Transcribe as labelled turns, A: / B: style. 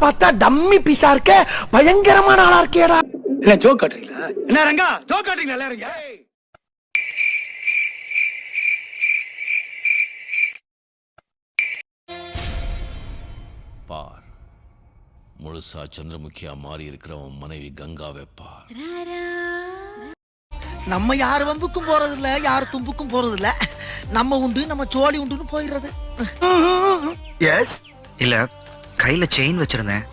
A: பார்த்தா டம்மி பீஸா இருக்க, பயங்கரமான ஆளா இருக்கேடா.
B: என்ன ஜோக் காட்டுறீங்களா? என்ன ரங்கா ஜோக் காட்டுறீங்களா எல்லாரும்?
C: பார், முழுசா சந்திரமுகியா மாறி இருக்கிறவன் மனைவி கங்காவை பார்.
A: நம்ம யார் வம்புக்கும் போறது இல்ல, யார் தும்புக்கும் போறது இல்ல. நம்ம உண்டு, நம்ம சோழி உண்டுன்னு போயிடுறது.
D: எஸ் இல்ல, கையில செயின் வச்சிருந்தேன்.